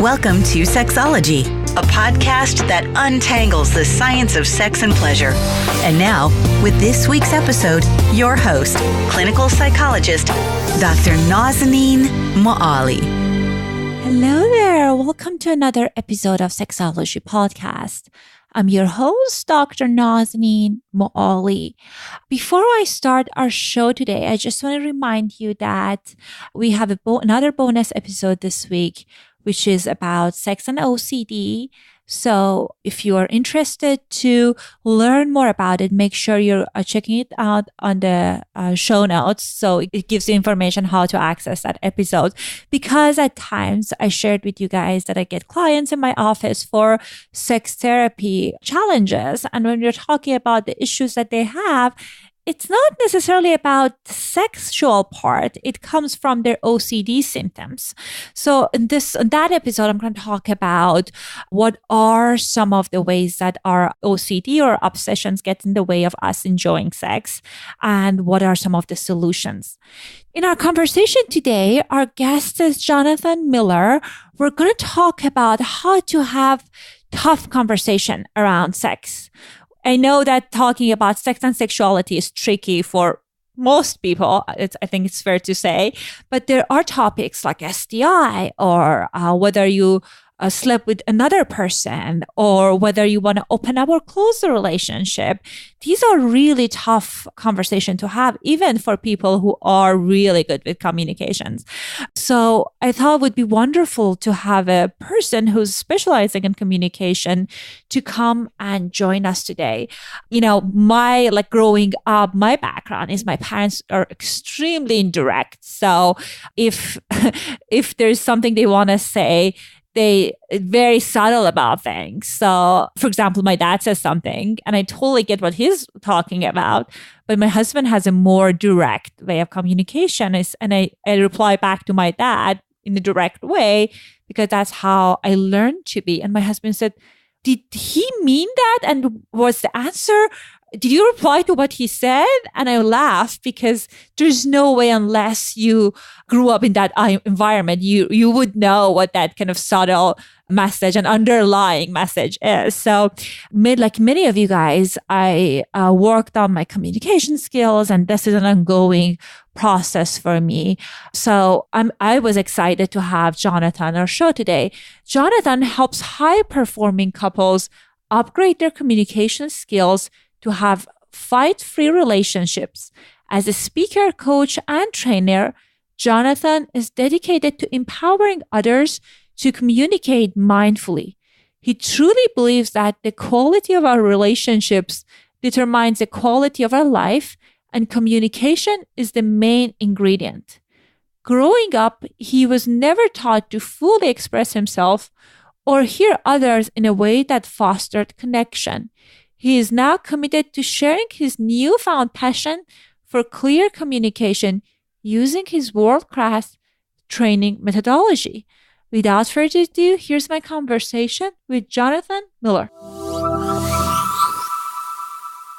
Welcome to Sexology, a podcast that untangles the science of sex and pleasure. And now, with this week's episode, your host, clinical psychologist, Dr. Nazanin Moali. Hello there. Welcome to another episode of Sexology Podcast. I'm your host, Dr. Nazanin Moali. Before I start our show today, I just want to remind you that we have another bonus episode this week, which is about sex and OCD. So if you are interested to learn more about it, make sure you're checking it out on the show notes. So it gives you information how to access that episode. Because at times I shared with you guys that I get clients in my office for sex therapy challenges. And when we're talking about the issues that they have, it's not necessarily about the sexual part. It comes from their OCD symptoms. So in that episode, I'm going to talk about what are some of the ways that our OCD or obsessions get in the way of us enjoying sex, and what are some of the solutions. In our conversation today, our guest is Jonathan Miller. We're going to talk about how to have tough conversation around sex. I know that talking about sex and sexuality is tricky for most people. I think it's fair to say, but there are topics like STI or whether you slept with another person or whether you want to open up or close the relationship. These are really tough conversations to have, even for people who are really good with communications. So I thought it would be wonderful to have a person who's specializing in communication to come and join us today. You know, growing up, my background is my parents are extremely indirect. So if there's something they want to say, they're very subtle about things. So, for example, my dad says something and I totally get what he's talking about, but my husband has a more direct way of communication, and I reply back to my dad in a direct way because that's how I learned to be. And my husband said, "Did he mean that? And was the answer, did you reply to what he said?" And I laughed because there's no way, unless you grew up in that environment, you would know what that kind of subtle message and underlying message is. So like many of you guys, I worked on my communication skills, and this is an ongoing process for me. So I was excited to have Jonathan on our show today. Jonathan helps high-performing couples upgrade their communication skills to have fight-free relationships. As a speaker, coach, and trainer, Jonathan is dedicated to empowering others to communicate mindfully. He truly believes that the quality of our relationships determines the quality of our life, and communication is the main ingredient. Growing up, he was never taught to fully express himself or hear others in a way that fostered connection. He is now committed to sharing his newfound passion for clear communication using his world-class training methodology. Without further ado, here's my conversation with Jonathan Miller.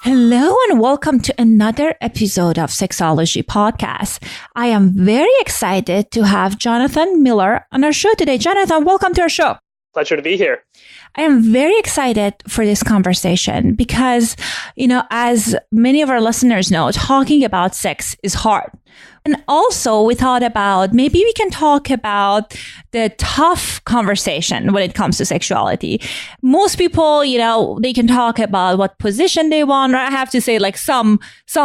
Hello and welcome to another episode of Sexology Podcast. I am very excited to have Jonathan Miller on our show today. Jonathan, welcome to our show. Pleasure to be here. I am very excited for this conversation because, as many of our listeners know, talking about sex is hard. And also we thought about maybe we can talk about the tough conversation when it comes to sexuality. Most people, they can talk about what position they want. I have to say, like some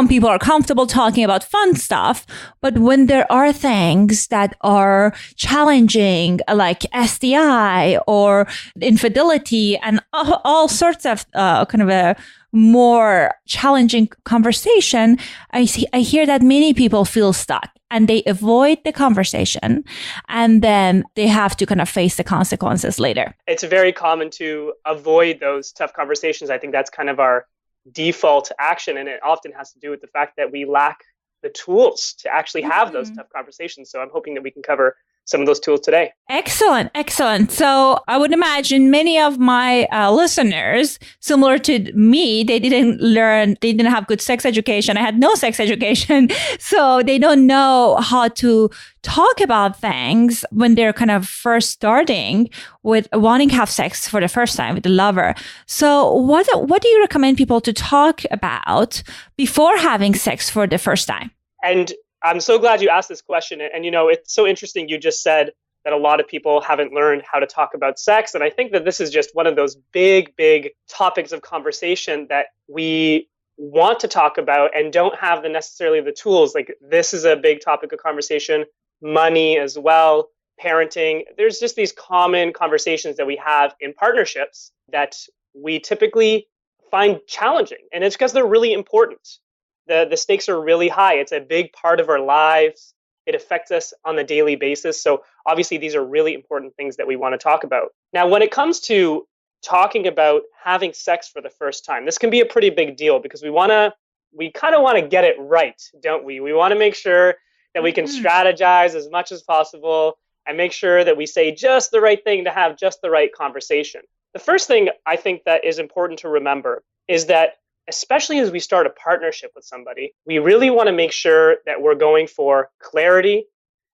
people are comfortable talking about fun stuff. But when there are things that are challenging, like STI or infidelity and all sorts of kind of a more challenging conversation, I hear that many people feel stuck and they avoid the conversation, and then they have to kind of face the consequences later. It's very common to avoid those tough conversations. I think that's kind of our default action, and it often has to do with the fact that we lack the tools to actually have those tough conversations. So I'm hoping that we can cover some of those tools today. Excellent. Excellent. So I would imagine many of my listeners, similar to me, they didn't have good sex education. I had no sex education. So they don't know how to talk about things when they're kind of first starting with wanting to have sex for the first time with a lover. So what do you recommend people to talk about before having sex for the first time? And I'm so glad you asked this question. And, it's so interesting. You just said that a lot of people haven't learned how to talk about sex. And I think that this is just one of those big, big topics of conversation that we want to talk about and don't have necessarily the tools. Like, this is a big topic of conversation, money as well, parenting. There's just these common conversations that we have in partnerships that we typically find challenging. And it's because they're really important. The stakes are really high. It's a big part of our lives. It affects us on a daily basis. So obviously, these are really important things that we want to talk about. Now, when it comes to talking about having sex for the first time, this can be a pretty big deal because we kind of want to get it right, don't we? We want to make sure that we can strategize as much as possible and make sure that we say just the right thing to have just the right conversation. The first thing I think that is important to remember is that especially as we start a partnership with somebody, we really want to make sure that we're going for clarity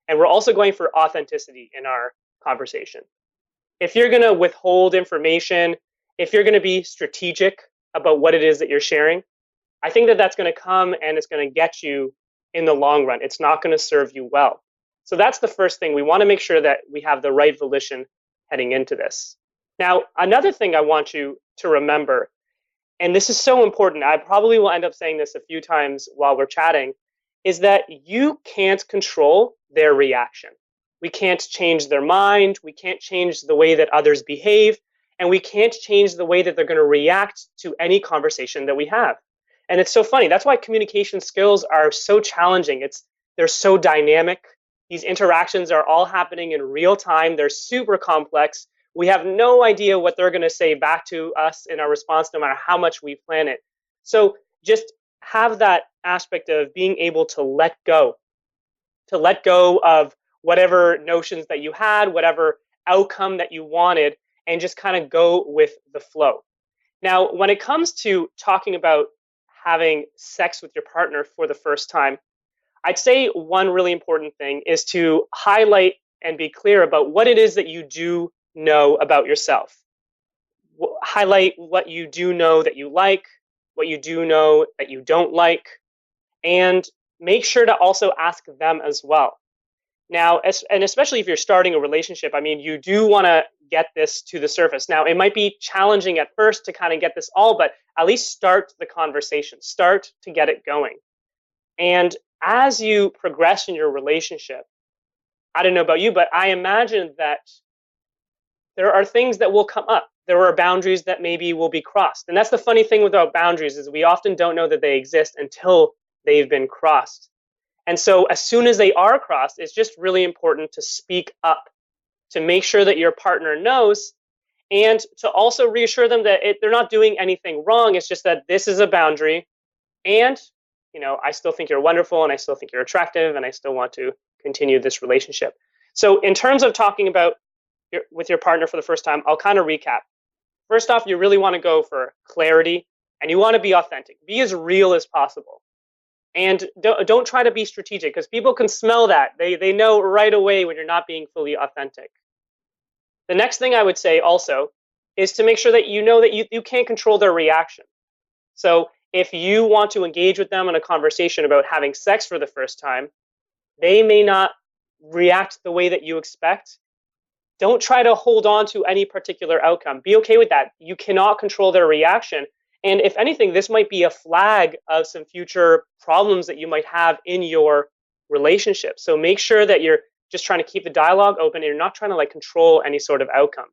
and we're also going for authenticity in our conversation. If you're going to withhold information, if you're going to be strategic about what it is that you're sharing, I think that that's going to come and it's going to get you in the long run. It's not going to serve you well. So that's the first thing. We want to make sure that we have the right volition heading into this. Now, another thing I want you to remember, and this is so important, I probably will end up saying this a few times while we're chatting, is that you can't control their reaction. We can't change their mind. We can't change the way that others behave. And we can't change the way that they're going to react to any conversation that we have. And it's so funny. That's why communication skills are so challenging. They're so dynamic. These interactions are all happening in real time. They're super complex. We have no idea what they're going to say back to us in our response, no matter how much we plan it. So just have that aspect of being able to let go of whatever notions that you had, whatever outcome that you wanted, and just kind of go with the flow. Now, when it comes to talking about having sex with your partner for the first time, I'd say one really important thing is to highlight and be clear about what it is that you do know about yourself. Highlight what you do know that you like, what you do know that you don't like, and make sure to also ask them as well. Now, and especially if you're starting a relationship, I mean, you do want to get this to the surface. Now, it might be challenging at first to kind of get this all, but at least start the conversation, start to get it going. And as you progress in your relationship, I don't know about you, but I imagine that there are things that will come up. There are boundaries that maybe will be crossed. And that's the funny thing about boundaries is we often don't know that they exist until they've been crossed. And so as soon as they are crossed, it's just really important to speak up, to make sure that your partner knows, and to also reassure them that they're not doing anything wrong. It's just that this is a boundary. And, I still think you're wonderful and I still think you're attractive and I still want to continue this relationship. So in terms of talking about with your partner for the first time, I'll kind of recap. First off, you really want to go for clarity and you want to be authentic. Be as real as possible. And don't try to be strategic because people can smell that. They know right away when you're not being fully authentic. The next thing I would say also is to make sure that you know that you can't control their reaction. So if you want to engage with them in a conversation about having sex for the first time, they may not react the way that you expect. Don't try to hold on to any particular outcome. Be okay with that. You cannot control their reaction. And if anything, this might be a flag of some future problems that you might have in your relationship. So make sure that you're just trying to keep the dialogue open and you're not trying to control any sort of outcome.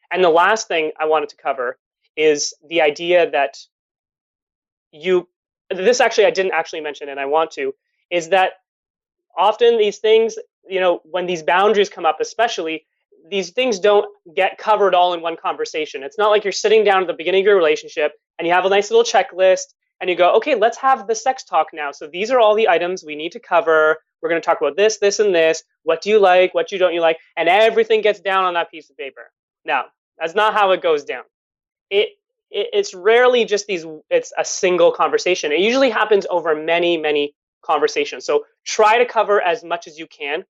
And the last thing I wanted to cover is the idea that this actually I didn't actually mention and I want to, is that often these things, when these boundaries come up, especially, these things don't get covered all in one conversation. It's not like you're sitting down at the beginning of your relationship and you have a nice little checklist and you go, okay, let's have the sex talk now. So these are all the items we need to cover. we're going to talk about this, this, and this. What do you like? What don't you like? And everything gets down on that piece of paper. No, that's not how it goes down. It's rarely just it's a single conversation. It usually happens over many, many conversations. So try to cover as much as you can,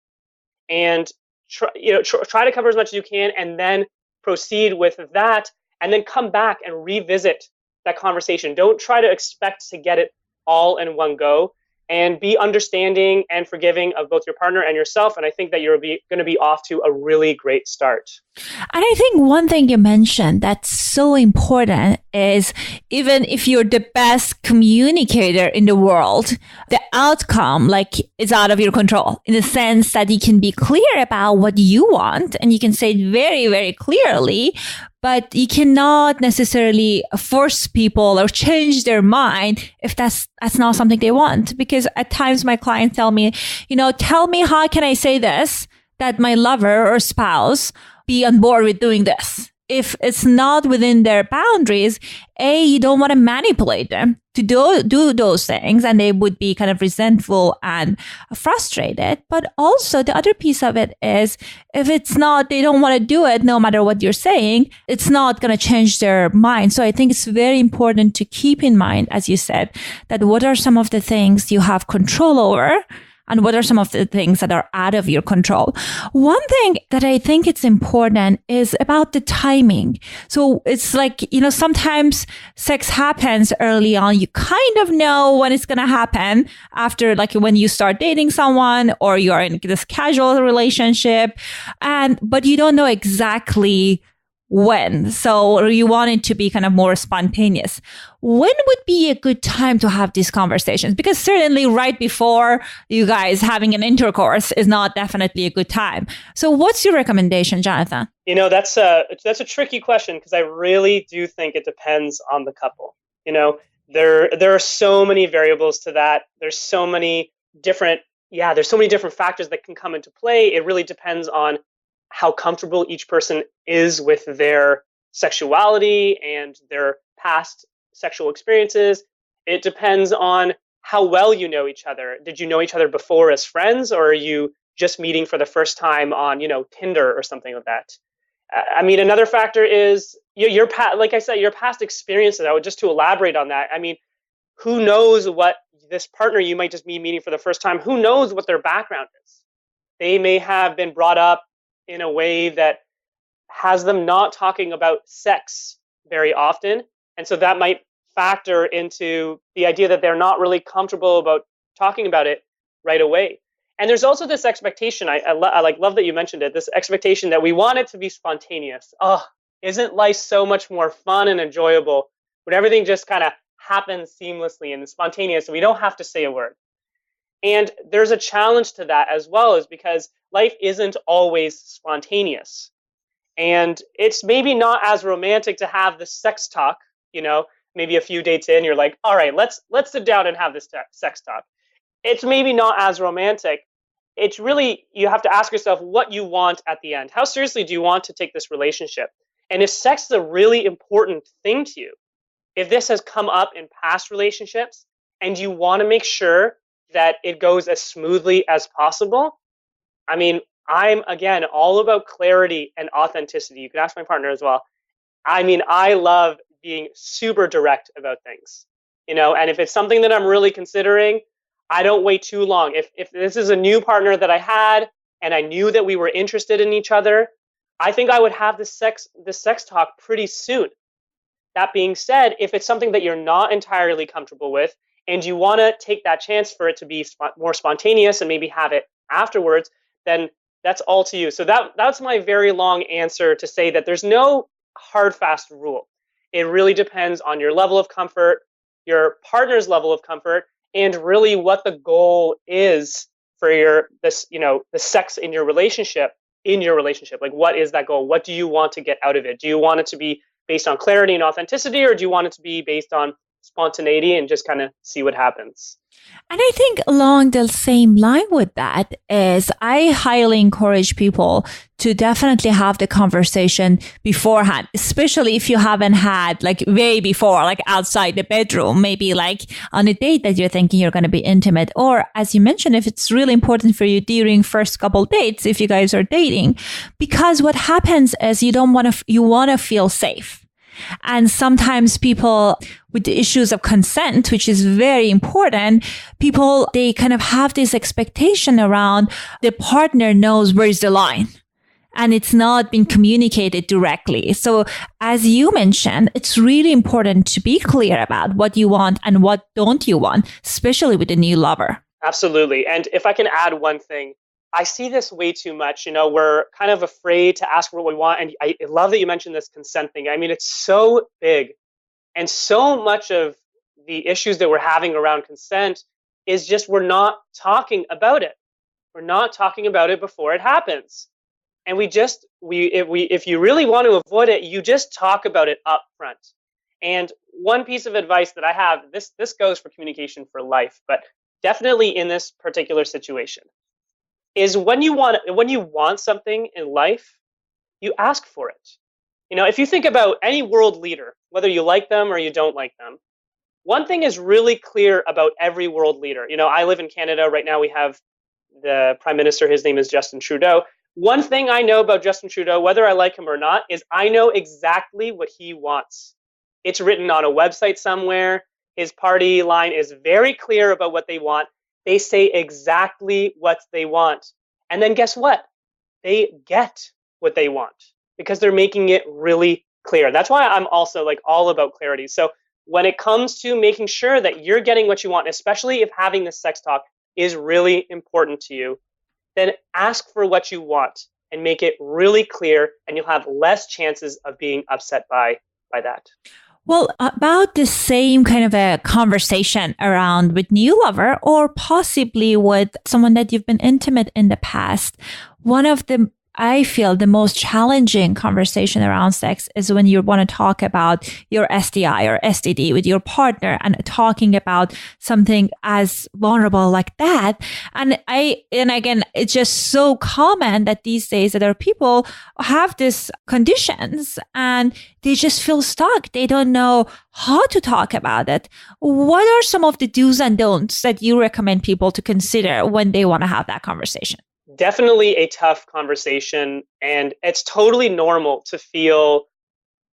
and try to cover as much as you can, and then proceed with that, and then come back and revisit that conversation. Don't try to expect to get it all in one go, and be understanding and forgiving of both your partner and yourself. And I think that you're going to be off to a really great start. And I think one thing you mentioned that's so important is, even if you're the best communicator in the world, the outcome is out of your control, in the sense that you can be clear about what you want and you can say it very, very clearly, but you cannot necessarily force people or change their mind if that's not something they want. Because at times my clients tell me, tell me how can I say this, that my lover or spouse be on board with doing this. If it's not within their boundaries, you don't want to manipulate them to do those things, and they would be kind of resentful and frustrated. But also the other piece of it is, if they don't want to do it, no matter what you're saying, it's not going to change their mind. So I think it's very important to keep in mind, as you said, that what are some of the things you have control over, and what are some of the things that are out of your control. One thing that I think it's important is about the timing. So it's sometimes sex happens early on. You kind of know when it's going to happen after, when you start dating someone or you're in this casual relationship, but you don't know exactly when. So you want it to be kind of more spontaneous. When would be a good time to have these conversations? Because certainly right before you guys having an intercourse is not definitely a good time. So what's your recommendation, Jonathan? That's a tricky question, because I really do think it depends on the couple. There are so many variables to that. There's so many different factors that can come into play. It really depends on how comfortable each person is with their sexuality and their past sexual experiences. It depends on how well you know each other. Did you know each other before as friends, or are you just meeting for the first time on, Tinder or something like that? Another factor is your past experiences. Just to elaborate on that, who knows what this partner you might just be meeting for the first time, who knows what their background is? They may have been brought up in a way that has them not talking about sex very often. And so that might factor into the idea that they're not really comfortable about talking about it right away. And there's also this expectation, I love that you mentioned it, this expectation that we want it to be spontaneous. Oh, isn't life so much more fun and enjoyable when everything just kind of happens seamlessly and spontaneous and we don't have to say a word? And there's a challenge to that as well, is because life isn't always spontaneous. And it's maybe not as romantic to have the sex talk, maybe a few dates in, you're like, all right, let's sit down and have this sex talk. It's maybe not as romantic. It's really, you have to ask yourself what you want at the end. How seriously do you want to take this relationship? And if sex is a really important thing to you, if this has come up in past relationships and you want to make sure that it goes as smoothly as possible, I'm, again, all about clarity and authenticity. You can ask my partner as well. I love being super direct about things, and if it's something that I'm really considering, I don't wait too long. If this is a new partner that I had and I knew that we were interested in each other, I think I would have the sex talk pretty soon. That being said, if it's something that you're not entirely comfortable with and you want to take that chance for it to be more spontaneous and maybe have it afterwards, then that's all to you. So that's my very long answer to say that there's no hard, fast rule. It really depends on your level of comfort, your partner's level of comfort, and really what the goal is for the sex in your relationship. Like, what is that goal? What do you want to get out of it? Do you want it to be based on clarity and authenticity, or do you want it to be based on spontaneity and just kind of see what happens. And I think along the same line with that is I highly encourage people to definitely have the conversation beforehand, especially if you haven't had like way before, like outside the bedroom, maybe like on a date that you're thinking you're going to be intimate. Or as you mentioned, if it's really important for you during first couple dates, if you guys are dating, because what happens is you want to feel safe. And sometimes people with the issues of consent, which is very important, they kind of have this expectation around the partner knows where's the line. And it's not been communicated directly. So as you mentioned, it's really important to be clear about what you want and what don't you want, especially with a new lover. Absolutely. And if I can add one thing, I see this way too much. We're kind of afraid to ask what we want. And I love that you mentioned this consent thing. I mean, it's so big. And so much of the issues that we're having around consent is just we're not talking about it. We're not talking about it before it happens. And if you really want to avoid it, you just talk about it up front. And one piece of advice that I have, this goes for communication for life, but definitely in this particular situation, is when you want something in life, you ask for it. If you think about any world leader, whether you like them or you don't like them, one thing is really clear about every world leader. I live in Canada right now. We have the Prime Minister. His name is Justin Trudeau. One thing I know about Justin Trudeau, whether I like him or not, is I know exactly what he wants. It's written on a website somewhere. His party line is very clear about what they want. They say exactly what they want. And then guess what? They get what they want because they're making it really clear. That's why I'm also all about clarity. So when it comes to making sure that you're getting what you want, especially if having this sex talk is really important to you, then ask for what you want and make it really clear, and you'll have less chances of being upset by that. Well, about the same kind of a conversation around with new lover or possibly with someone that you've been intimate in the past, one of the I feel the most challenging conversation around sex is when you want to talk about your STI or STD with your partner and talking about something as vulnerable like that. And again, it's just so common that these days that there are people who have these conditions and they just feel stuck. They don't know how to talk about it. What are some of the do's and don'ts that you recommend people to consider when they want to have that conversation? Definitely a tough conversation, and it's totally normal to feel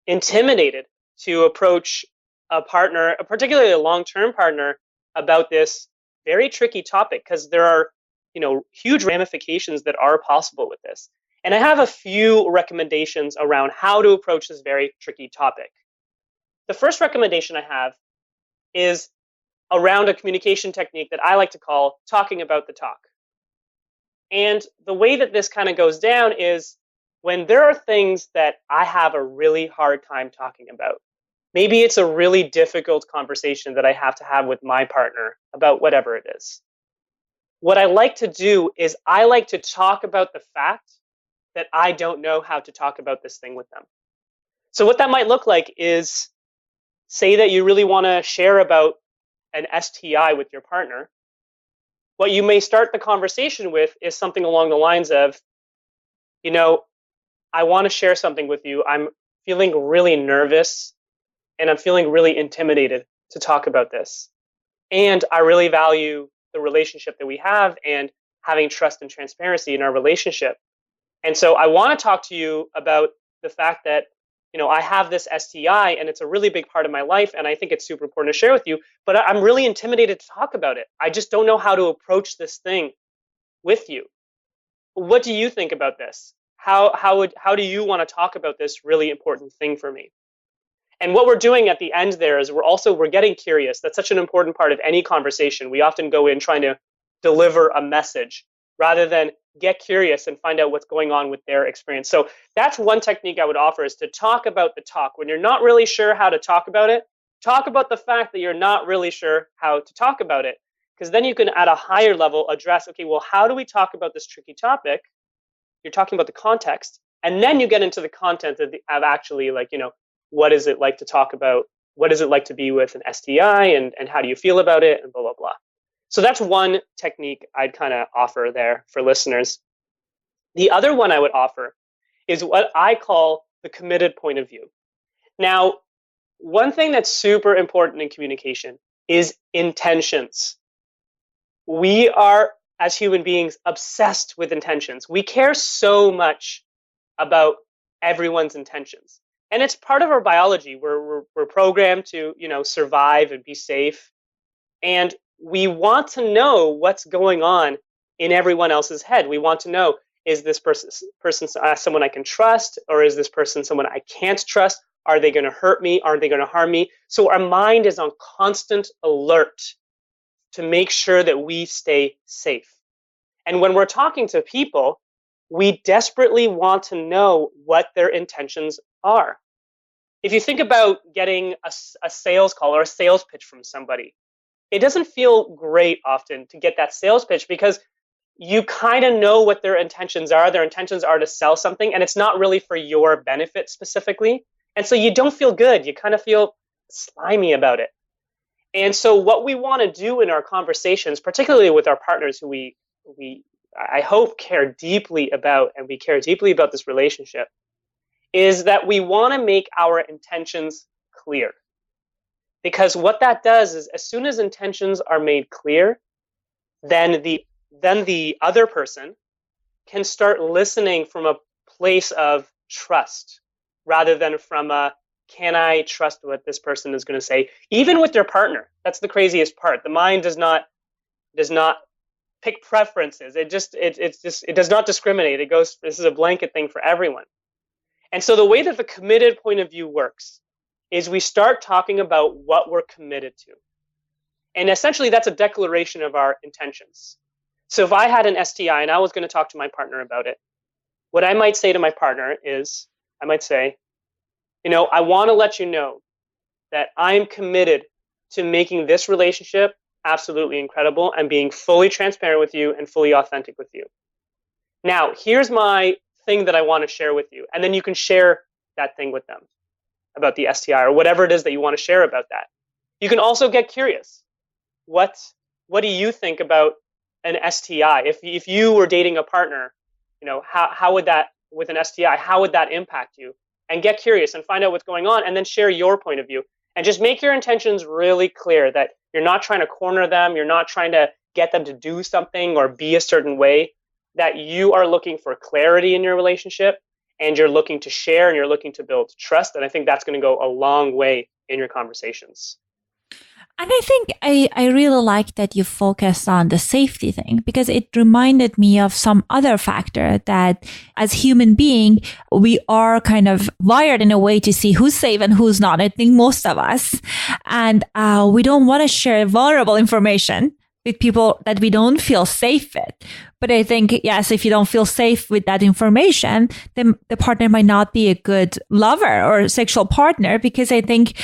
intimidated to approach a partner, particularly a long-term partner, about this very tricky topic because there are, huge ramifications that are possible with this. And I have a few recommendations around how to approach this very tricky topic. The first recommendation I have is around a communication technique that I like to call talking about the talk. And the way that this kind of goes down is when there are things that I have a really hard time talking about. Maybe it's a really difficult conversation that I have to have with my partner about whatever it is. What I like to do is I like to talk about the fact that I don't know how to talk about this thing with them. So what that might look like is, say that you really want to share about an STI with your partner. What you may start the conversation with is something along the lines of, I want to share something with you. I'm feeling really nervous and I'm feeling really intimidated to talk about this. And I really value the relationship that we have and having trust and transparency in our relationship. And so I want to talk to you about the fact that I have this STI and it's a really big part of my life and I think it's super important to share with you, but I'm really intimidated to talk about it. I just don't know how to approach this thing with you. What do you think about this? How do you want to talk about this really important thing for me? And what we're doing at the end there is we're getting curious. That's such an important part of any conversation. We often go in trying to deliver a message rather than get curious and find out what's going on with their experience. So that's one technique I would offer, is to talk about the talk. When you're not really sure how to talk about it, talk about the fact that you're not really sure how to talk about it. Because then you can, at a higher level, address, okay, well, how do we talk about this tricky topic? You're talking about the context. And then you get into the content of actually, what is it like to talk about what is it like to be with an STI, and how do you feel about it, and blah, blah, blah. So that's one technique I'd kind of offer there for listeners. The other one I would offer is what I call the committed point of view. Now, one thing that's super important in communication is intentions. We are, as human beings, obsessed with intentions. We care so much about everyone's intentions. And it's part of our biology. We're programmed to, survive and be safe. And we want to know what's going on in everyone else's head. We want to know, is this person someone I can trust, or is this person someone I can't trust? Are they going to hurt me? Are they going to harm me? So our mind is on constant alert to make sure that we stay safe. And when we're talking to people, we desperately want to know what their intentions are. If you think about getting a sales call or a sales pitch from somebody, it doesn't feel great often to get that sales pitch because you kind of know what their intentions are. Their intentions are to sell something, and it's not really for your benefit specifically. And so you don't feel good. You kind of feel slimy about it. And so what we want to do in our conversations, particularly with our partners who we I hope care deeply about, and we care deeply about this relationship, is that we want to make our intentions clear. Because what that does is, as soon as intentions are made clear, then the other person can start listening from a place of trust rather than from a, can I trust what this person is going to say? Even with their partner. That's the craziest part. The mind does not pick preferences. It does not discriminate. It goes, this is a blanket thing for everyone. And so the way that the committed point of view works is we start talking about what we're committed to. And essentially that's a declaration of our intentions. So if I had an STI and I was going to talk to my partner about it, what I might say to my partner is, I might say, I want to let you know that I'm committed to making this relationship absolutely incredible and being fully transparent with you and fully authentic with you. Now, here's my thing that I want to share with you. And then you can share that thing with them about the STI or whatever it is that you want to share about that. You can also get curious. What do you think about an STI? If you were dating a partner, how would that, with an STI, how would that impact you? And get curious and find out what's going on, and then share your point of view. And just make your intentions really clear, that you're not trying to corner them, you're not trying to get them to do something or be a certain way, that you are looking for clarity in your relationship, and you're looking to share, and you're looking to build trust. And I think that's going to go a long way in your conversations. And I think I really like that you focused on the safety thing, because it reminded me of some other factor that as human being, we are kind of wired in a way to see who's safe and who's not. I think most of us. And we don't want to share vulnerable information with people that we don't feel safe with. But I think, yes, if you don't feel safe with that information, then the partner might not be a good lover or sexual partner, because I think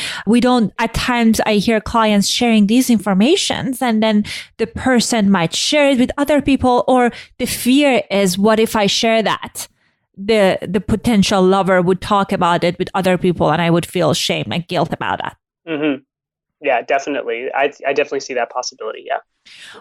at times I hear clients sharing these informations, and then the person might share it with other people, or the fear is, what if I share that? The potential lover would talk about it with other people, and I would feel shame and guilt about that. Mm-hmm. Yeah, definitely. I definitely see that possibility. Yeah.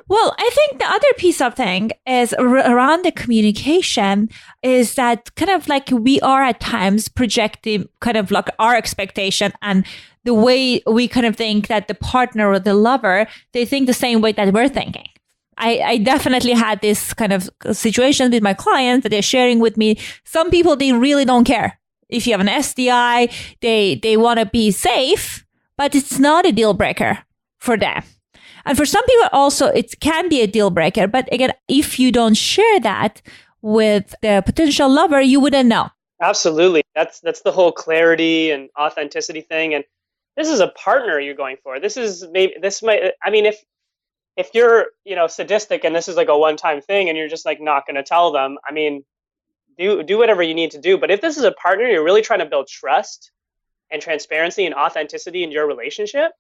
Well, I think the other piece of thing is around the communication is that kind of like we are at times projecting kind of like our expectation and the way we kind of think that the partner or the lover, they think the same way that we're thinking. I definitely had this kind of situation with my clients that they're sharing with me. Some people, they really don't care. If you have an STI, they want to be safe, but it's not a deal breaker for them. And for some people also, it can be a deal breaker. But again, if you don't share that with the potential lover, you wouldn't know. Absolutely. That's the whole clarity and authenticity thing. And this is a partner you're going for. If you're, sadistic and this is like a one-time thing and you're just like not going to tell them, do whatever you need to do. But if this is a partner, you're really trying to build trust and transparency and authenticity in your relationship,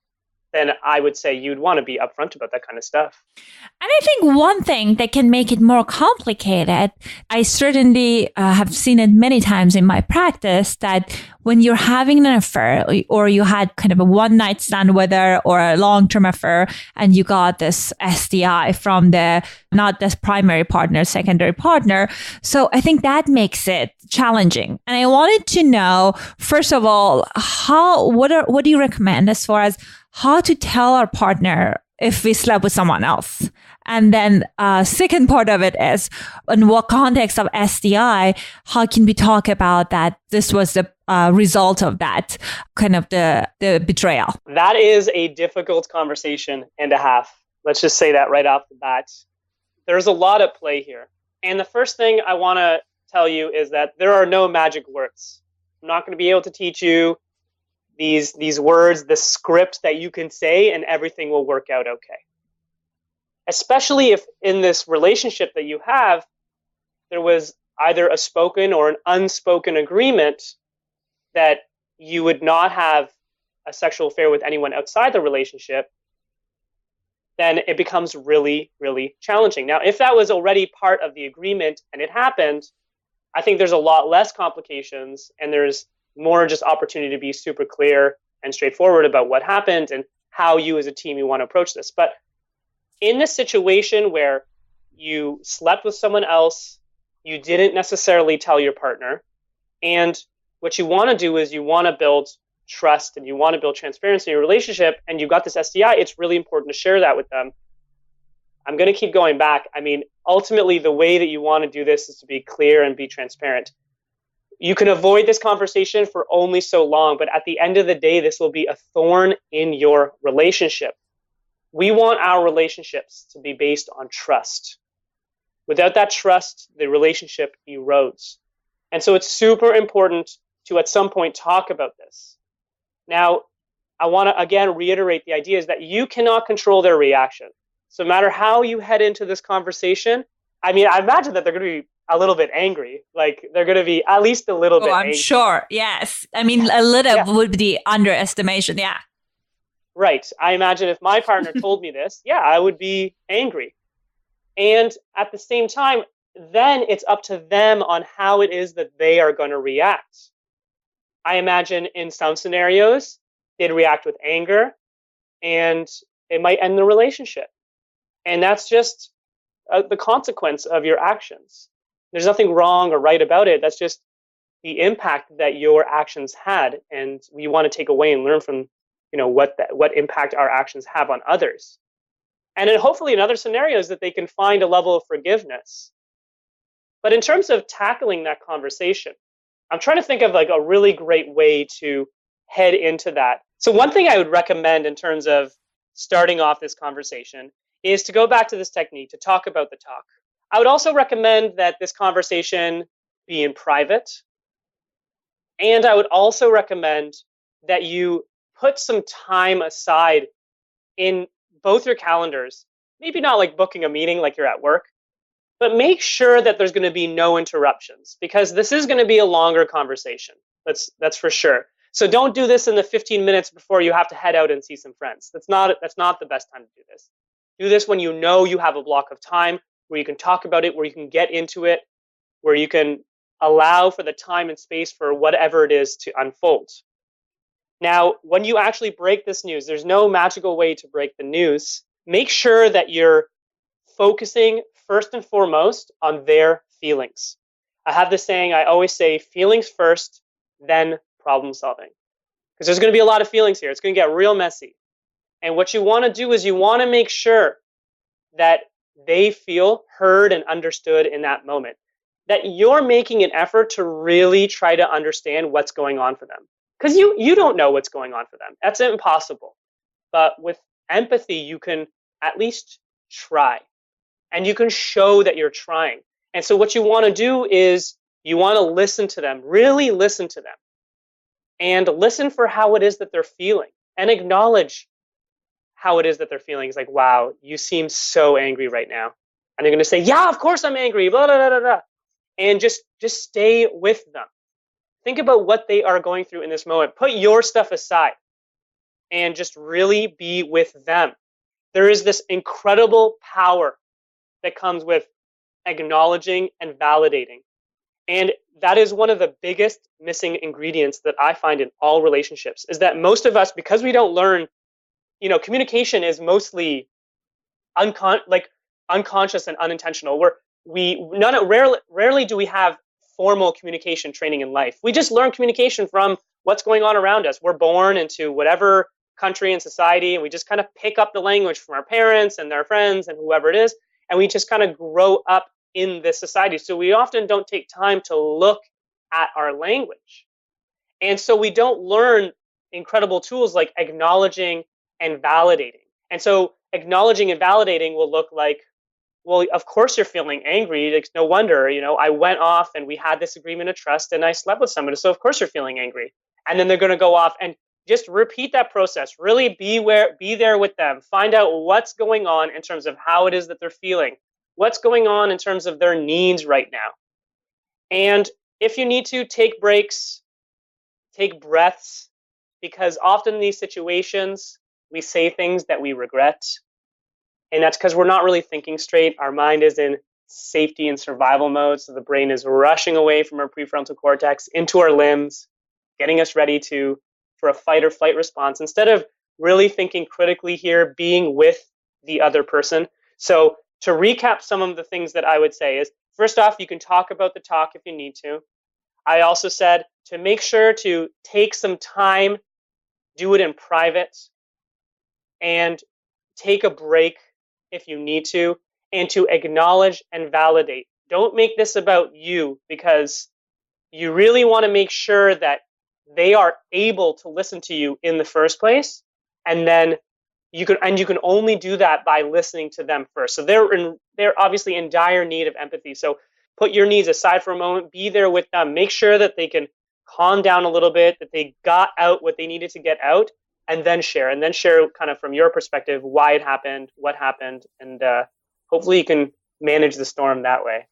then I would say you'd want to be upfront about that kind of stuff. And I think one thing that can make it more complicated, I certainly have seen it many times in my practice, that when you're having an affair or you had kind of a one night stand with her or a long-term affair and you got this STI from not this primary partner, secondary partner. So I think that makes it challenging. And I wanted to know, first of all, what do you recommend as far as how to tell our partner if we slept with someone else? And then second part of it is, in what context of STI, how can we talk about that this was the result of that, kind of the betrayal? That is a difficult conversation and a half. Let's just say that right off the bat. There's a lot at play here. And the first thing I want to tell you is that there are no magic words. I'm not going to be able to teach you these words, the script that you can say, and everything will work out okay. Especially if in this relationship that you have, there was either a spoken or an unspoken agreement that you would not have a sexual affair with anyone outside the relationship, then it becomes really, really challenging. Now, if that was already part of the agreement and it happened, I think there's a lot less complications and there's more just opportunity to be super clear and straightforward about what happened and how you as a team you want to approach this. But in this situation where you slept with someone else, you didn't necessarily tell your partner, and what you want to do is you want to build trust and you want to build transparency in your relationship, and you got this STI, it's really important to share that with them. I'm going to keep going back. I mean, ultimately, the way that you want to do this is to be clear and be transparent. You can avoid this conversation for only so long, but at the end of the day, this will be a thorn in your relationship. We want our relationships to be based on trust. Without that trust, the relationship erodes. And so it's super important to, at some point, talk about this. Now, I want to, again, reiterate the idea is that you cannot control their reaction. So no matter how you head into this conversation, I mean, I imagine that they're going to be a little bit angry. Like, they're going to be at least a little bit angry. I'm sure. Yes. I mean, a little would be the underestimation. Yeah. Right. I imagine if my partner told me this, I would be angry. And at the same time, then it's up to them on how it is that they are going to react. I imagine in some scenarios, they'd react with anger and it might end the relationship. And that's just the consequence of your actions. There's nothing wrong or right about it. That's just the impact that your actions had. And we want to take away and learn from, what impact our actions have on others. And then hopefully in other scenarios that they can find a level of forgiveness. But in terms of tackling that conversation, I'm trying to think of like a really great way to head into that. So one thing I would recommend in terms of starting off this conversation is to go back to this technique, to talk about the talk. I would also recommend that this conversation be in private. And I would also recommend that you put some time aside in both your calendars, maybe not like booking a meeting like you're at work, but make sure that there's going to be no interruptions, because this is going to be a longer conversation. That's for sure. So don't do this in the 15 minutes before you have to head out and see some friends. That's not the best time to do this. Do this when you know you have a block of time where you can talk about it, where you can get into it, where you can allow for the time and space for whatever it is to unfold. Now, when you actually break this news, there's no magical way to break the news. Make sure that you're focusing first and foremost on their feelings. I have this saying, I always say feelings first, then problem solving. Because there's going to be a lot of feelings here. It's going to get real messy. And what you want to do is you want to make sure that they feel heard and understood in that moment. That you're making an effort to really try to understand what's going on for them. Because you don't know what's going on for them. That's impossible. But with empathy, you can at least try. And you can show that you're trying. And so what you want to do is you want to listen to them, really listen to them. And listen for how it is that they're feeling. And acknowledge how it is that they're feeling. It's like, wow, you seem so angry right now. And they're going to say, yeah, of course I'm angry, blah, blah, blah, blah, blah. And just stay with them. Think about what they are going through in this moment. Put your stuff aside. and just really be with them. There is this incredible power that comes with acknowledging and validating. And that is one of the biggest missing ingredients that I find in all relationships, is that most of us, because we don't learn, communication is mostly unconscious and unintentional. Rarely do we have formal communication training in life. We just learn communication from what's going on around us. We're born into whatever country and society, and we just kind of pick up the language from our parents and their friends and whoever it is, and we just kind of grow up in this society. So we often don't take time to look at our language. And so we don't learn incredible tools like acknowledging and validating. And so acknowledging and validating will look like, well, of course you're feeling angry. It's no wonder, I went off and we had this agreement of trust and I slept with somebody. So of course you're feeling angry. And then they're going to go off and just repeat that process. Really be there with them. Find out what's going on in terms of how it is that they're feeling. What's going on in terms of their needs right now. And if you need to, take breaks, take breaths, because often in these situations, we say things that we regret. And that's because we're not really thinking straight. Our mind is in safety and survival mode. So the brain is rushing away from our prefrontal cortex into our limbs, getting us ready for a fight or flight response, instead of really thinking critically here, being with the other person. So to recap some of the things that I would say is, first off, you can talk about the talk if you need to. I also said to make sure to take some time, do it in private, and take a break if you need to, and to acknowledge and validate. Don't make this about you, because you really want to make sure that they are able to listen to you in the first place, and then you can only do that by listening to them first. So they're obviously in dire need of empathy. So put your needs aside for a moment, be there with them, make sure that they can calm down a little bit, that they got out what they needed to get out, and then share kind of from your perspective why it happened, what happened, and hopefully you can manage the storm that way.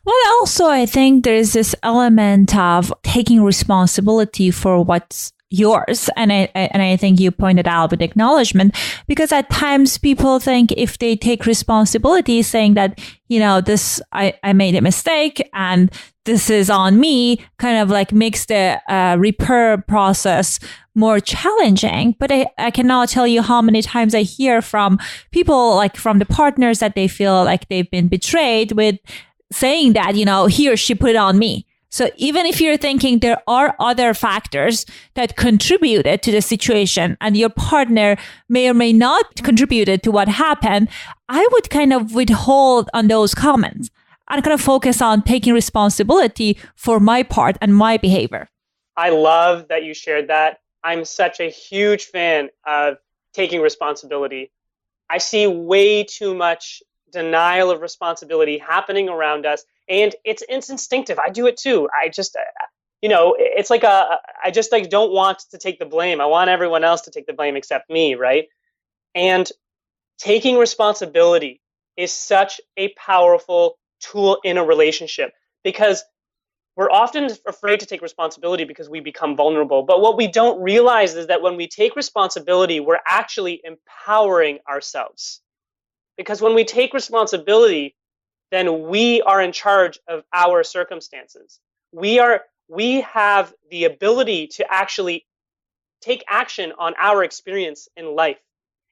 Well, also, I think there's this element of taking responsibility for what's yours. And I think you pointed out with acknowledgement, because at times people think if they take responsibility, saying that, I made a mistake and this is on me, kind of like makes the repair process more challenging. But I cannot tell you how many times I hear from people, like from the partners, that they feel like they've been betrayed with saying that, he or she put it on me. So even if you're thinking there are other factors that contributed to the situation and your partner may or may not contributed to what happened, I would kind of withhold on those comments and kind of focus on taking responsibility for my part and my behavior. I love that you shared that. I'm such a huge fan of taking responsibility. I see way too much denial of responsibility happening around us. And it's instinctive. I do it too. I just, it's like I just don't want to take the blame. I want everyone else to take the blame except me, right? And taking responsibility is such a powerful tool in a relationship, because we're often afraid to take responsibility because we become vulnerable. But what we don't realize is that when we take responsibility, we're actually empowering ourselves. Because when we take responsibility, then we are in charge of our circumstances. We have the ability to actually take action on our experience in life.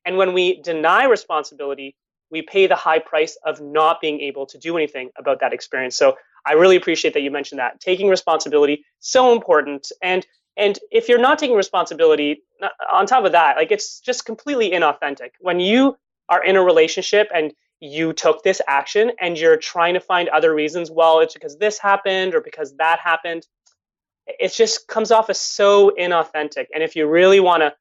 And when we deny responsibility, we pay the high price of not being able to do anything about that experience. So I really appreciate that you mentioned that. Taking responsibility, so important. And if you're not taking responsibility, on top of that, it's just completely inauthentic. When you are in a relationship and you took this action and you're trying to find other reasons, well, it's because this happened or because that happened, it just comes off as so inauthentic. And if you really want to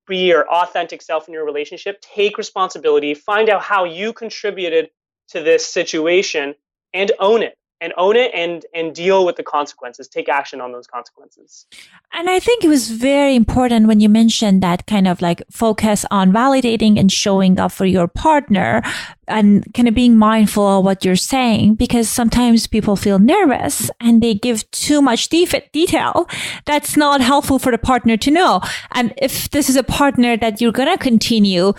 be your authentic self in your relationship, take responsibility, find out how you contributed to this situation, and own it. And deal with the consequences. Take action on those consequences. And I think it was very important when you mentioned that kind of like focus on validating and showing up for your partner, and kind of being mindful of what you're saying, because sometimes people feel nervous and they give too much detail that's not helpful for the partner to know. And if this is a partner that you're going to continue,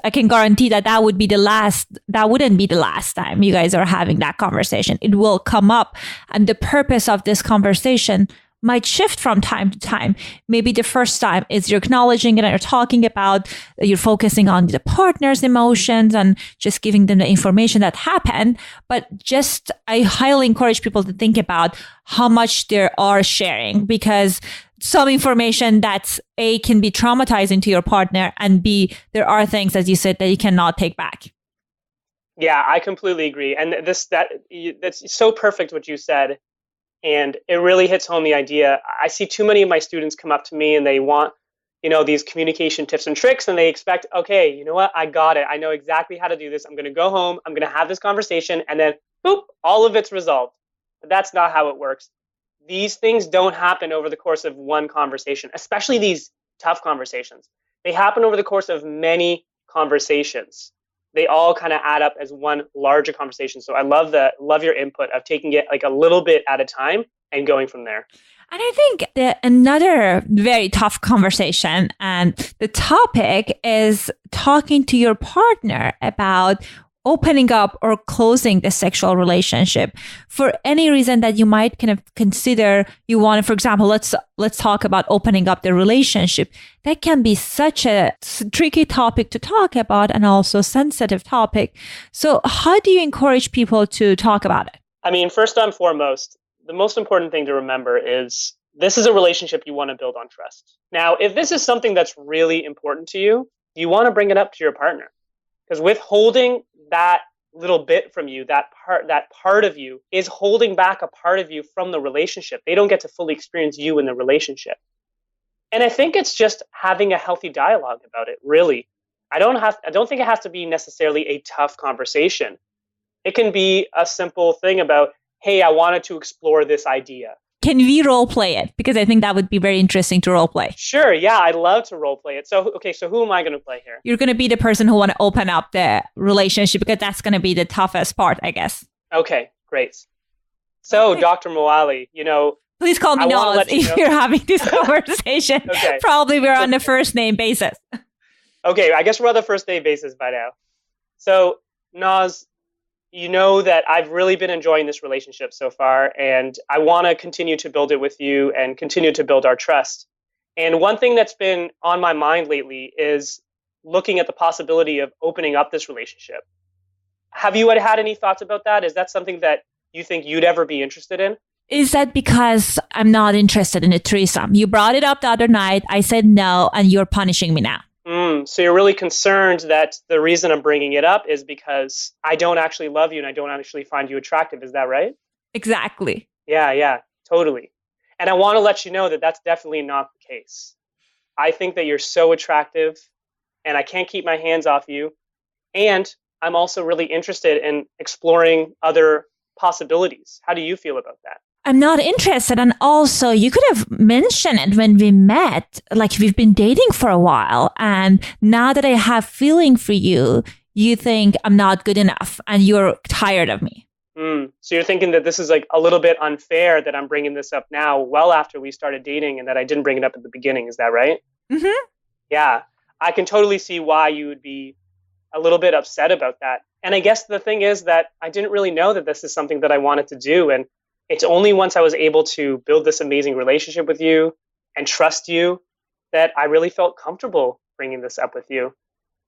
I can guarantee that wouldn't be the last time you guys are having that conversation. It will come up, and the purpose of this conversation might shift from time to time. Maybe the first time is you're acknowledging it and you're focusing on the partner's emotions and just giving them the information that happened. But I highly encourage people to think about how much they are sharing, because some information that's A, can be traumatizing to your partner, and B, there are things, as you said, that you cannot take back. Yeah, I completely agree. And that's so perfect what you said. And it really hits home the idea. I see too many of my students come up to me and they want, these communication tips and tricks, and they expect, okay, you know what? I got it. I know exactly how to do this. I'm going to go home. I'm going to have this conversation, and then boop, all of it's resolved. But that's not how it works. These things don't happen over the course of one conversation, especially these tough conversations. They happen over the course of many conversations. They all kind of add up as one larger conversation. So I love your input of taking it like a little bit at a time and going from there. And I think that another very tough conversation, and the topic is talking to your partner about opening up or closing the sexual relationship for any reason that you might kind of consider you want to. For example, let's talk about opening up the relationship. That can be such a tricky topic to talk about, and also sensitive topic. So how do you encourage people to talk about it? I mean, first and foremost, the most important thing to remember is this is a relationship you want to build on trust. Now, if this is something that's really important to you, you want to bring it up to your partner. Because withholding that little bit from you, that part of you is holding back a part of you from the relationship. They don't get to fully experience you in the relationship. And I think it's just having a healthy dialogue about it, really. I don't think it has to be necessarily a tough conversation. It can be a simple thing about, hey, I wanted to explore this idea. Can we role play it? Because I think that would be very interesting to role play. Sure. Yeah, I'd love to role play it. So who am I going to play here? You're going to be the person who want to open up the relationship, because that's going to be the toughest part, I guess. Okay, great. So, okay. Dr. Moali, please call me Naz if you're having this conversation. Okay. Probably we're on a first name basis. Okay, I guess we're on the first name basis by now. So, Naz, you know that I've really been enjoying this relationship so far, and I want to continue to build it with you and continue to build our trust. And one thing that's been on my mind lately is looking at the possibility of opening up this relationship. Have you had any thoughts about that? Is that something that you think you'd ever be interested in? Is that because I'm not interested in a threesome? You brought it up the other night. I said no, and you're punishing me now. So you're really concerned that the reason I'm bringing it up is because I don't actually love you and I don't actually find you attractive. Is that right? Exactly. Yeah, totally. And I want to let you know that that's definitely not the case. I think that you're so attractive and I can't keep my hands off you. And I'm also really interested in exploring other possibilities. How do you feel about that? I'm not interested. And also, you could have mentioned it when we met, like we've been dating for a while. And now that I have feeling for you, you think I'm not good enough and you're tired of me. So you're thinking that this is like a little bit unfair that I'm bringing this up now, well after we started dating, and that I didn't bring it up at the beginning. Is that right? Mm-hmm. Yeah, I can totally see why you would be a little bit upset about that. And I guess the thing is that I didn't really know that this is something that I wanted to do. And it's only once I was able to build this amazing relationship with you and trust you that I really felt comfortable bringing this up with you.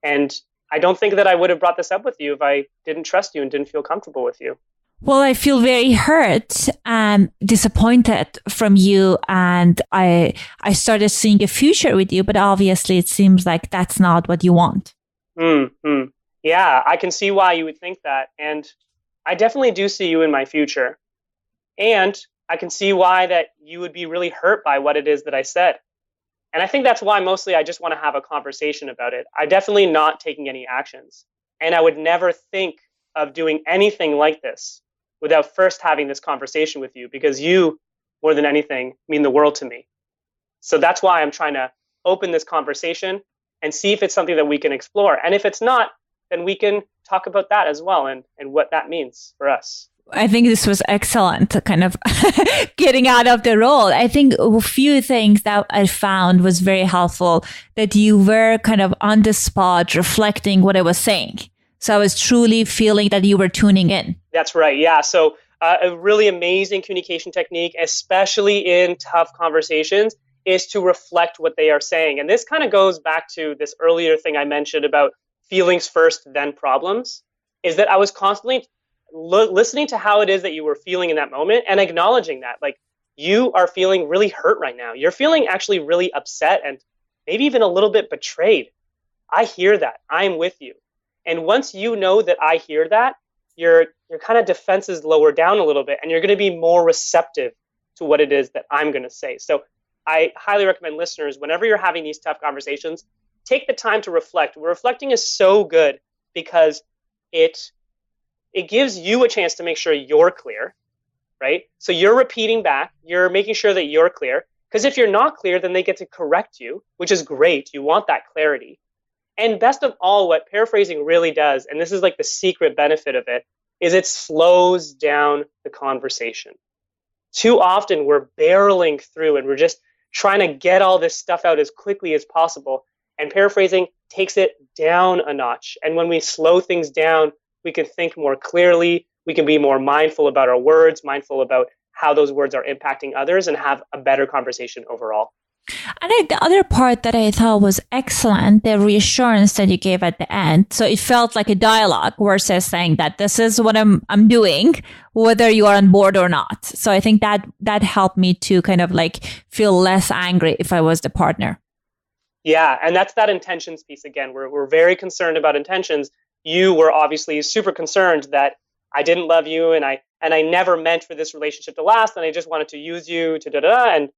And I don't think that I would have brought this up with you if I didn't trust you and didn't feel comfortable with you. Well, I feel very hurt and disappointed from you. And I started seeing a future with you, but obviously it seems like that's not what you want. Yeah, I can see why you would think that. And I definitely do see you in my future. And I can see why that you would be really hurt by what it is that I said. And I think that's why mostly I just want to have a conversation about it. I'm definitely not taking any actions. And I would never think of doing anything like this without first having this conversation with you, because you, more than anything, mean the world to me. So that's why I'm trying to open this conversation and see if it's something that we can explore. And if it's not, then we can talk about that as well and what that means for us. I think this was excellent, kind of getting out of the role. I think a few things that I found was very helpful, that you were kind of on the spot reflecting what I was saying. So I was truly feeling that you were tuning in. That's right. Yeah. So a really amazing communication technique, especially in tough conversations, is to reflect what they are saying. And this kind of goes back to this earlier thing I mentioned about feelings first, then problems, is that I was constantly listening to how it is that you were feeling in that moment and acknowledging that, like, you are feeling really hurt right now. You're feeling actually really upset and maybe even a little bit betrayed. I hear that. I'm with you. And once you know that I hear that, your kind of defenses lower down a little bit and you're going to be more receptive to what it is that I'm going to say. So I highly recommend listeners, whenever you're having these tough conversations, take the time to reflect. Reflecting is so good because it gives you a chance to make sure you're clear, right? So you're repeating back, you're making sure that you're clear, because if you're not clear, then they get to correct you, which is great. You want that clarity. And best of all, what paraphrasing really does, and this is like the secret benefit of it, is it slows down the conversation. Too often we're barreling through and we're just trying to get all this stuff out as quickly as possible. And paraphrasing takes it down a notch. And when we slow things down, we can think more clearly. We can be more mindful about our words, mindful about how those words are impacting others, and have a better conversation overall. And the other part that I thought was excellent, the reassurance that you gave at the end. So it felt like a dialogue versus saying that this is what I'm doing, whether you are on board or not. So I think that helped me to kind of like feel less angry if I was the partner. Yeah, and that's that intentions piece again. We're very concerned about intentions. You were obviously super concerned that I didn't love you and I never meant for this relationship to last, and I just wanted to use you to and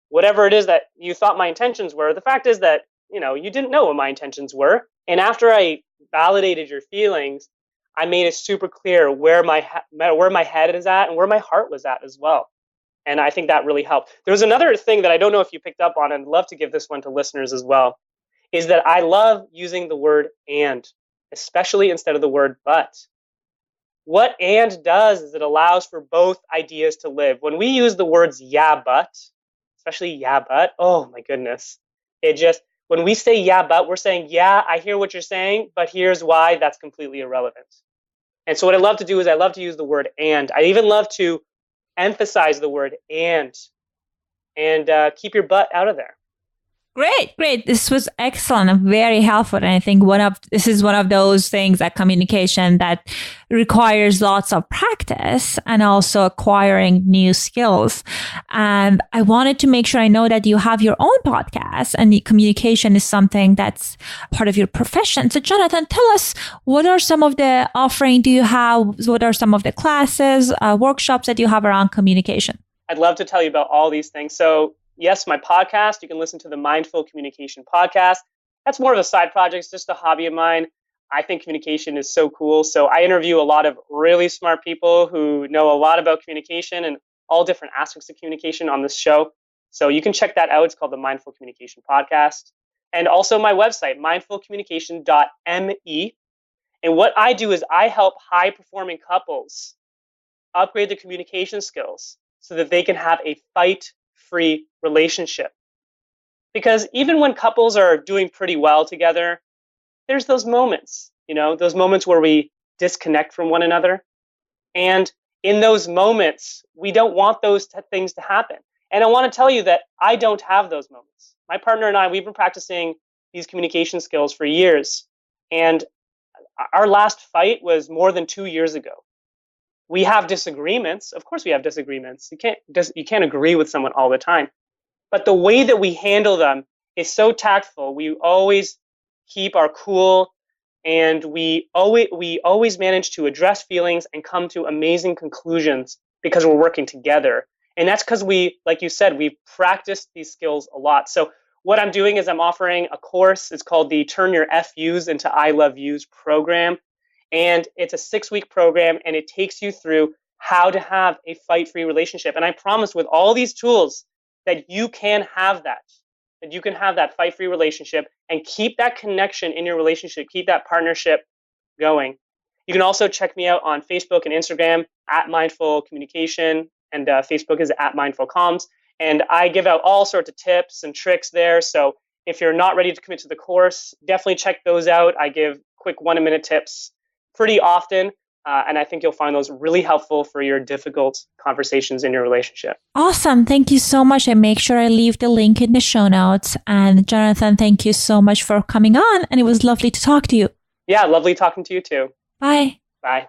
whatever it is that you thought my intentions were. The fact is that, you didn't know what my intentions were. And after I validated your feelings, I made it super clear where my head is at and where my heart was at as well. And I think that really helped. There was another thing that I don't know if you picked up on, and I'd love to give this one to listeners as well, is that I love using the word and, especially instead of the word but. What and does is it allows for both ideas to live. When we use the words yeah, but, especially yeah, but, oh my goodness. When we say yeah, but, we're saying, yeah, I hear what you're saying, but here's why that's completely irrelevant. And so what I love to do is I love to use the word and. I even love to emphasize the word and keep your butt out of there. Great. This was excellent and very helpful. And I think this is one of those things, that communication that requires lots of practice and also acquiring new skills. And I wanted to make sure I know that you have your own podcast, and the communication is something that's part of your profession. So Jonathan, tell us, what are some of the offering do you have? What are some of the classes, workshops that you have around communication? I'd love to tell you about all these things. So yes, my podcast, you can listen to the Mindful Communication Podcast. That's more of a side project. It's just a hobby of mine. I think communication is so cool. So I interview a lot of really smart people who know a lot about communication and all different aspects of communication on this show. So you can check that out. It's called the Mindful Communication Podcast. And also my website, mindfulcommunication.me. And what I do is I help high-performing couples upgrade their communication skills so that they can have a fight-free relationship. Because even when couples are doing pretty well together, there's those moments, those moments where we disconnect from one another. And in those moments, we don't want those things to happen. And I want to tell you that I don't have those moments. My partner and I, we've been practicing these communication skills for years. And our last fight was more than 2 years ago. We have disagreements. Of course we have disagreements. You can't agree with someone all the time. But the way that we handle them is so tactful. We always keep our cool, and we always manage to address feelings and come to amazing conclusions because we're working together. And that's because like you said, we've practiced these skills a lot. So what I'm doing is I'm offering a course. It's called the Turn Your FUs into I Love Yous program. And it's a 6-week program, and it takes you through how to have a fight-free relationship. And I promise with all these tools that you can have that you can have that fight-free relationship and keep that connection in your relationship, keep that partnership going. You can also check me out on Facebook and Instagram at Mindful Communication, and Facebook is at Mindful Comms. And I give out all sorts of tips and tricks there. So if you're not ready to commit to the course, definitely check those out. I give quick 1-minute tips pretty often. And I think you'll find those really helpful for your difficult conversations in your relationship. Awesome. Thank you so much. And make sure I leave the link in the show notes. And Jonathan, thank you so much for coming on. And it was lovely to talk to you. Yeah, lovely talking to you too. Bye. Bye.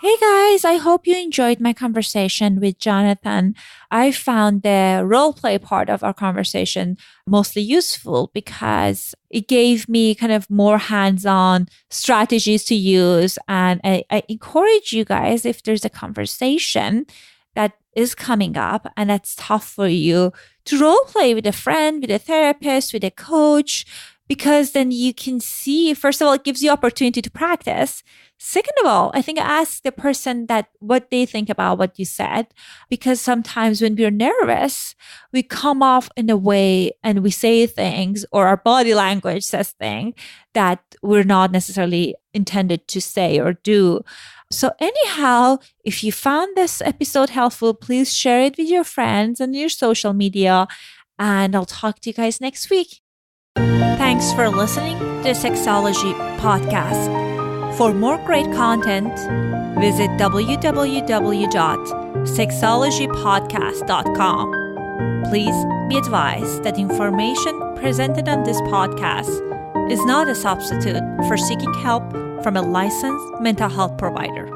Hey guys, I hope you enjoyed my conversation with Jonathan. I found the role play part of our conversation mostly useful because it gave me kind of more hands-on strategies to use. And I encourage you guys, if there's a conversation that is coming up and that's tough for you, to role play with a friend, with a therapist, with a coach, because then you can see, first of all, it gives you opportunity to practice. Second of all, I think ask the person that what they think about what you said, because sometimes when we're nervous, we come off in a way and we say things, or our body language says things that we're not necessarily intended to say or do. So anyhow, if you found this episode helpful, please share it with your friends and your social media, and I'll talk to you guys next week. Thanks for listening to the Sexology Podcast. For more great content, visit www.sexologypodcast.com. Please be advised that information presented on this podcast is not a substitute for seeking help from a licensed mental health provider.